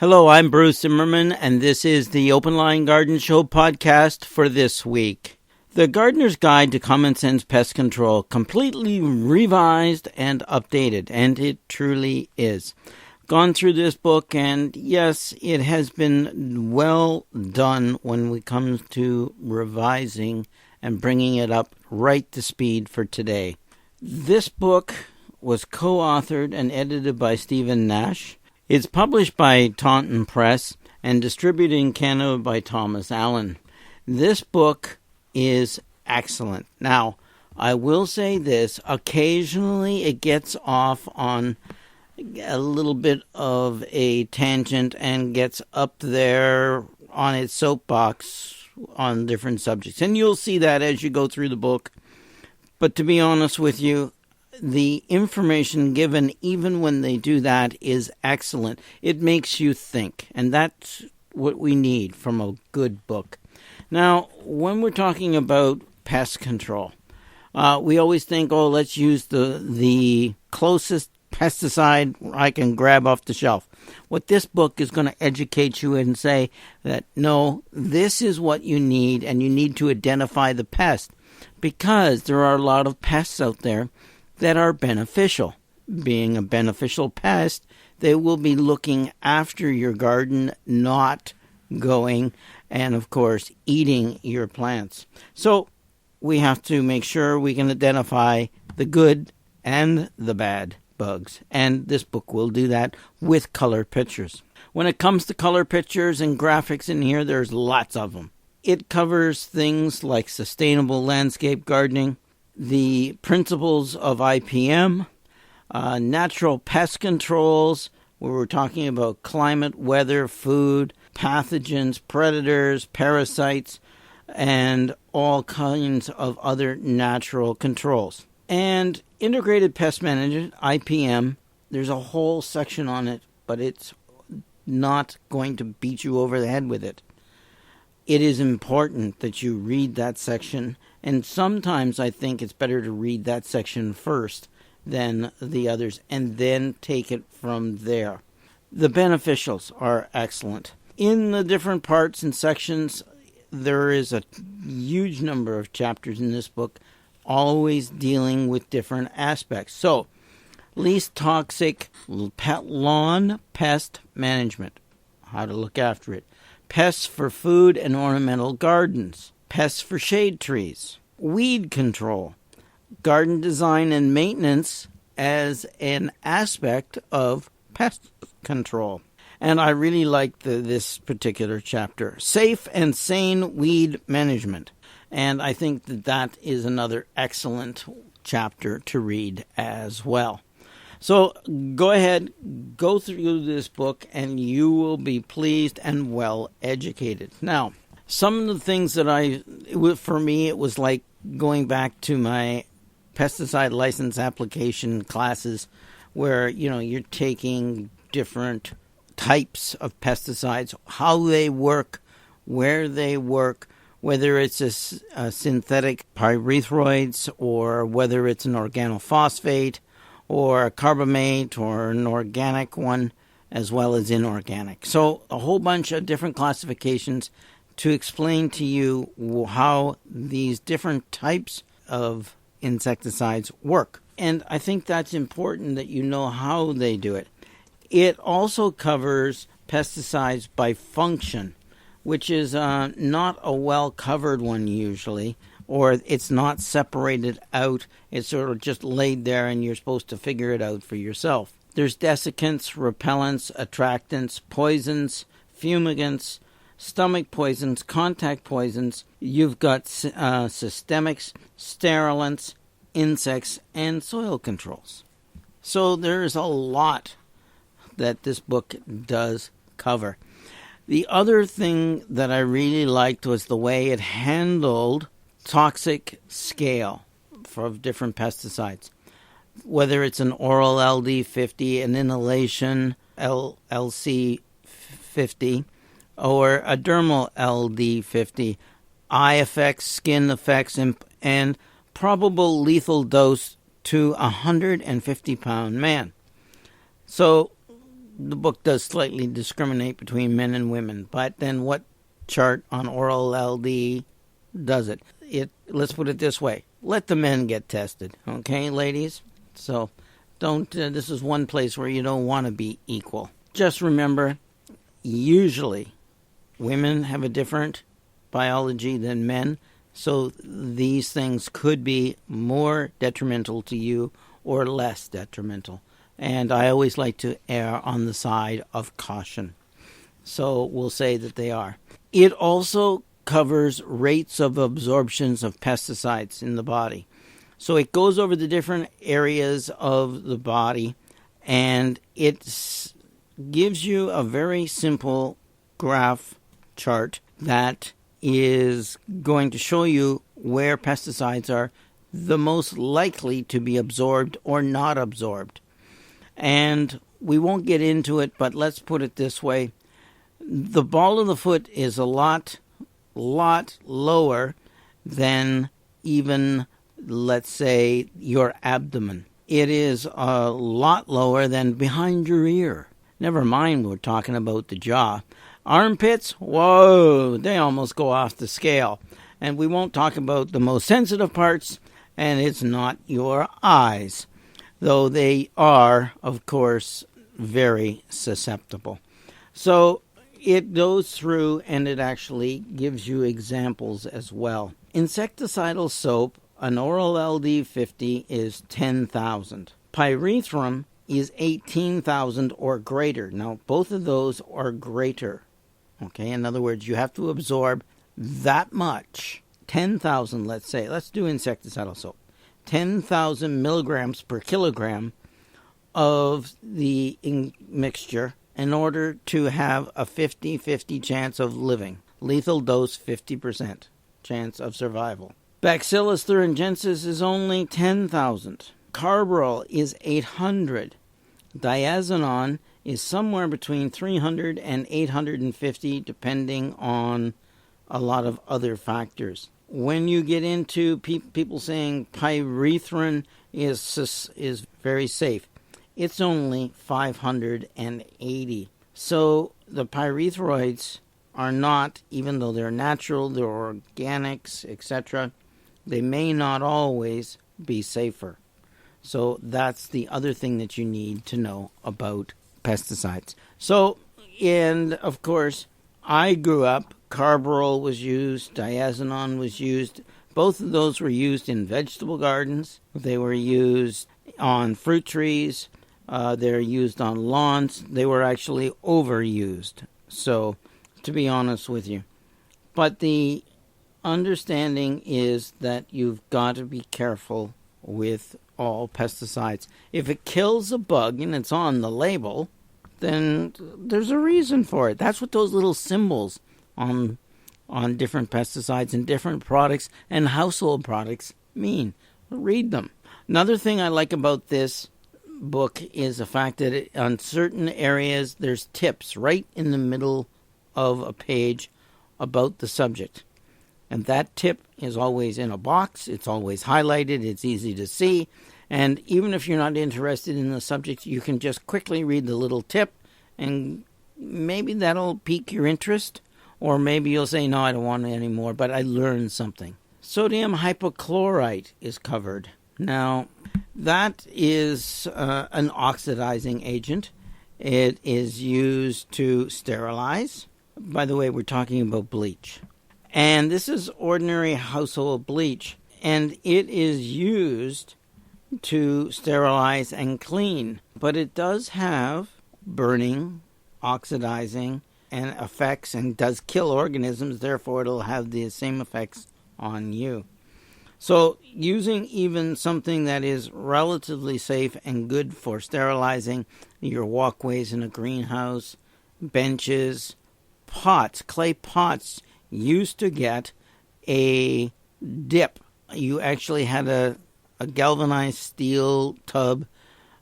Hello, I'm Bruce Zimmerman, and this is the Open Line Garden Show podcast for this week. The Gardener's Guide to Common Sense Pest Control, completely revised and updated, and it truly is. Gone through this book, and yes, it has been well done when it comes to revising and bringing it up right to speed for today. This book was co-authored and edited by Stephen Nash. It's published by Taunton Press and distributed in Canada by Thomas Allen. This book is excellent. Now, I will say this, occasionally it gets off on a little bit of a tangent and gets up there on its soapbox on different subjects. And you'll see that as you go through the book. But to be honest with you, the information given, even when they do that, is excellent. It makes you think, and that's what we need from a good book. Now, when we're talking about pest control, we always think, let's use the closest pesticide I can grab off the shelf. What this book is going to educate you and say that, no, this is what you need, and you need to identify the pest, because there are a lot of pests out there that are beneficial. Being a beneficial pest, they will be looking after your garden, not going and, of course, eating your plants. So we have to make sure we can identify the good and the bad bugs. And this book will do that with color pictures. When it comes to color pictures and graphics in here, there's lots of them. It covers things like sustainable landscape gardening, the principles of IPM, natural pest controls, where we're talking about climate, weather, food, pathogens, predators, parasites, and all kinds of other natural controls. And integrated pest management, IPM, there's a whole section on it, but it's not going to beat you over the head with it. It is important that you read that section, and sometimes I think it's better to read that section first than the others, and then take it from there. The beneficials are excellent. In the different parts and sections, there is a huge number of chapters in this book, always dealing with different aspects. So, least toxic lawn pest management, how to look after it. Pests for food and ornamental gardens. Pests for shade trees. Weed control. Garden design and maintenance as an aspect of pest control. And I really like this particular chapter. Safe and sane weed management. And I think that is another excellent chapter to read as well. So go ahead, go through this book, and you will be pleased and well educated. Now, some of the things that for me, it was like going back to my pesticide license application classes where, you're taking different types of pesticides, how they work, where they work, whether it's a synthetic pyrethroids or whether it's an organophosphate, or a carbamate, or an organic one, as well as inorganic. So a whole bunch of different classifications to explain to you how these different types of insecticides work. And I think that's important that you know how they do it. It also covers pesticides by function, which is not a well-covered one usually, or it's not separated out. It's sort of just laid there and you're supposed to figure it out for yourself. There's desiccants, repellents, attractants, poisons, fumigants, stomach poisons, contact poisons. You've got systemics, sterilants, insects, and soil controls. So there's a lot that this book does cover. The other thing that I really liked was the way it handled toxic scale for different pesticides, whether it's an oral LD50, an inhalation LC50, or a dermal LD50, eye effects, skin effects, and probable lethal dose to a 150-pound man. So the book does slightly discriminate between men and women, but then what chart on oral LD does it? Let's put it this way. Let the men get tested, okay, ladies? So don't, this is one place where you don't want to be equal. Just remember, usually women have a different biology than men, so these things could be more detrimental to you or less detrimental. And I always like to err on the side of caution. So we'll say that they are. It also covers rates of absorptions of pesticides in the body. So it goes over the different areas of the body, and it gives you a very simple graph chart that is going to show you where pesticides are the most likely to be absorbed or not absorbed. And we won't get into it, but let's put it this way. The ball of the foot is a lot lower than even, let's say, your abdomen. It is a lot lower than behind your ear. Never mind, we're talking about the jaw. Armpits, whoa, they almost go off the scale. And we won't talk about the most sensitive parts, and it's not your eyes, though they are, of course, very susceptible. So it goes through and it actually gives you examples as well. Insecticidal soap, an oral LD 50 is 10,000. Pyrethrum is 18,000 or greater. Now, both of those are greater. Okay, in other words, you have to absorb that much. 10,000, let's say. Let's do insecticidal soap. 10,000 milligrams per kilogram of the mixture in order to have a 50-50 chance of living. Lethal dose, 50% chance of survival. Bacillus thuringiensis is only 10,000. Carbaryl is 800. Diazinon is somewhere between 300 and 850, depending on a lot of other factors. When you get into people saying pyrethrin is very safe, it's only 580. So the pyrethroids are not, even though they're natural, they're organics, etc., they may not always be safer. So that's the other thing that you need to know about pesticides. So, and of course, I grew up, carbaryl was used, diazinon was used. Both of those were used in vegetable gardens. They were used on fruit trees. They're used on lawns. They were actually overused. So, to be honest with you. But the understanding is that you've got to be careful with all pesticides. If it kills a bug and it's on the label, then there's a reason for it. That's what those little symbols on different pesticides and different products and household products mean. Read them. Another thing I like about this book is the fact that on certain areas there's tips right in the middle of a page about the subject. And that tip is always in a box. It's always highlighted. It's easy to see. And even if you're not interested in the subject, you can just quickly read the little tip, and maybe that'll pique your interest. Or maybe you'll say, no, I don't want it anymore, but I learned something. Sodium hypochlorite is covered. Now, that is an oxidizing agent. It is used to sterilize. By the way, we're talking about bleach. And this is ordinary household bleach, and it is used to sterilize and clean. But it does have burning, oxidizing, and effects, and does kill organisms, therefore it'll have the same effects on you. So using even something that is relatively safe and good for sterilizing your walkways in a greenhouse, benches, pots, clay pots, used to get a dip. You actually had a galvanized steel tub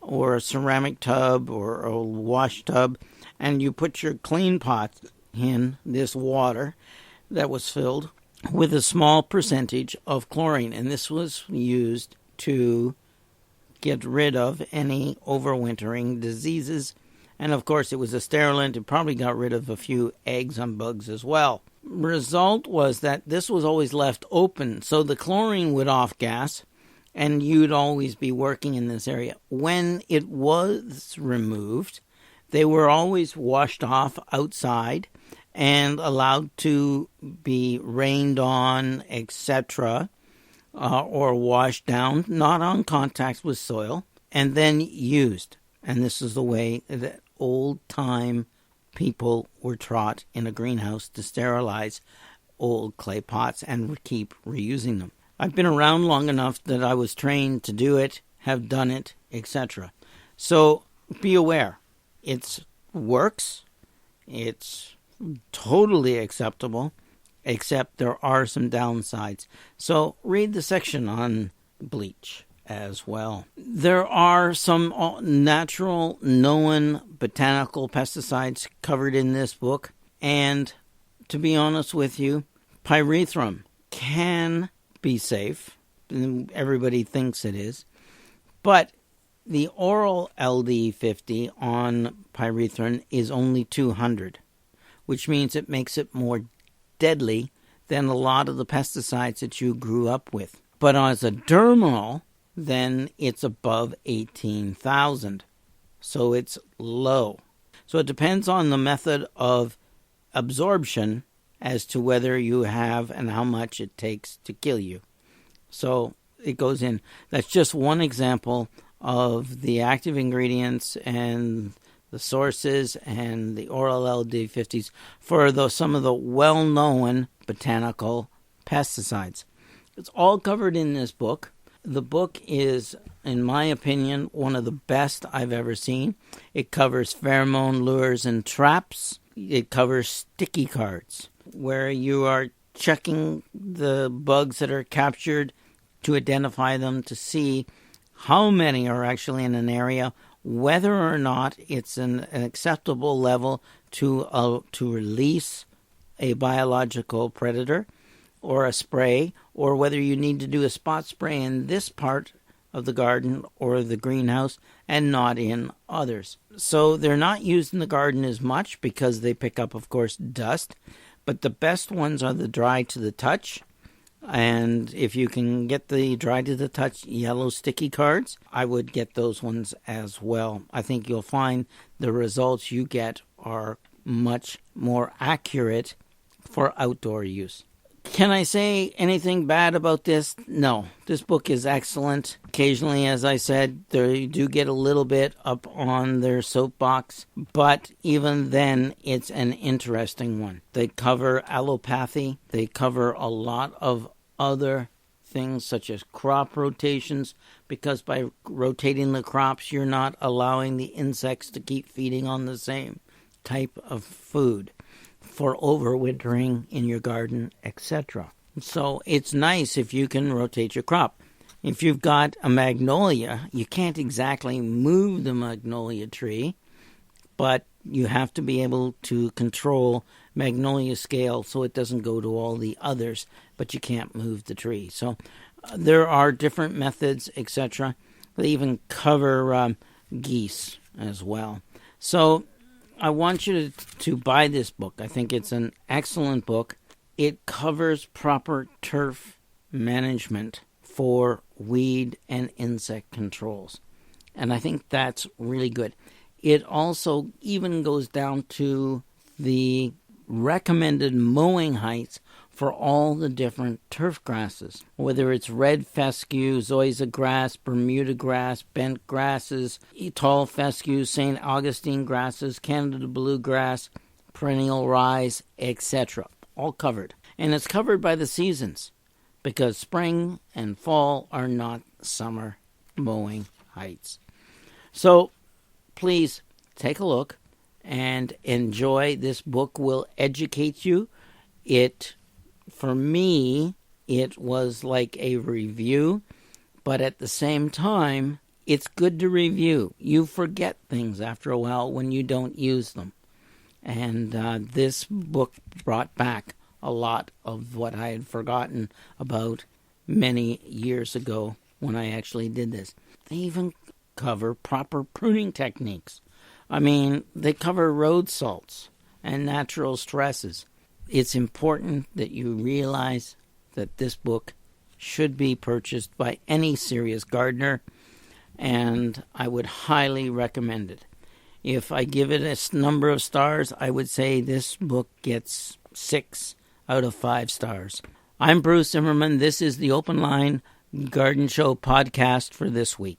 or a ceramic tub or a wash tub, and you put your clean pot in this water that was filled with a small percentage of chlorine, and this was used to get rid of any overwintering diseases And of course, it was a sterilant. It probably got rid of a few eggs on bugs as well. Result was that this was always left open, so the chlorine would off gas, and you'd always be working in this area. When it was removed, they were always washed off outside and allowed to be rained on, etc., or washed down, not on contact with soil, and then used. And this is the way that old-time people were taught in a greenhouse to sterilize old clay pots and keep reusing them. I've been around long enough that I was trained to do it, have done it, etc. So be aware. It works. It's totally acceptable, except there are some downsides. So read the section on bleach as well. There are some natural, known botanical pesticides covered in this book, and to be honest with you, pyrethrum can be safe. Everybody thinks it is, but the oral LD50 on pyrethrum is only 200, which means it makes it more deadly than a lot of the pesticides that you grew up with. But as a dermal, then it's above 18,000. So it's low. So it depends on the method of absorption as to whether you have and how much it takes to kill you. So it goes in. That's just one example of the active ingredients and the sources and the oral LD50s for some of the well-known botanical pesticides. It's all covered in this book. The book is, in my opinion, one of the best I've ever seen. It covers pheromone lures and traps. It covers sticky cards, where you are checking the bugs that are captured to identify them, to see how many are actually in an area, whether or not it's an acceptable level to release a biological predator or a spray, or whether you need to do a spot spray in this part of the garden or the greenhouse and not in others. So they're not used in the garden as much because they pick up, of course, dust, but the best ones are the dry to the touch. And if you can get the dry to the touch yellow sticky cards, I would get those ones as well. I think you'll find the results you get are much more accurate for outdoor use. Can I say anything bad about this? No. This book is excellent. Occasionally, as I said, they do get a little bit up on their soapbox, but even then, it's an interesting one. They cover allopathy. They cover a lot of other things such as crop rotations, because by rotating the crops, you're not allowing the insects to keep feeding on the same type of food for overwintering in your garden, etc. So it's nice if you can rotate your crop. If you've got a magnolia, you can't exactly move the magnolia tree, but you have to be able to control magnolia scale so it doesn't go to all the others, but you can't move the tree. So there are different methods, etc. They even cover geese as well. So I want you to buy this book. I think it's an excellent book. It covers proper turf management for weed and insect controls. And I think that's really good. It also even goes down to the recommended mowing heights for all the different turf grasses, whether it's red fescue, zoysia grass, Bermuda grass, bent grasses, tall fescue, St. Augustine grasses, Canada bluegrass, perennial rise, etc. All covered. And it's covered by the seasons, because spring and fall are not summer mowing heights. So please take a look and enjoy. This book will educate you. For me, it was like a review, but at the same time, it's good to review. You forget things after a while when you don't use them. And this book brought back a lot of what I had forgotten about many years ago when I actually did this. They even cover proper pruning techniques. They cover road salts and natural stresses. It's important that you realize that this book should be purchased by any serious gardener, and I would highly recommend it. If I give it a number of stars, I would say this book gets 6 out of 5 stars. I'm Bruce Zimmerman. This is the Open Line Garden Show podcast for this week.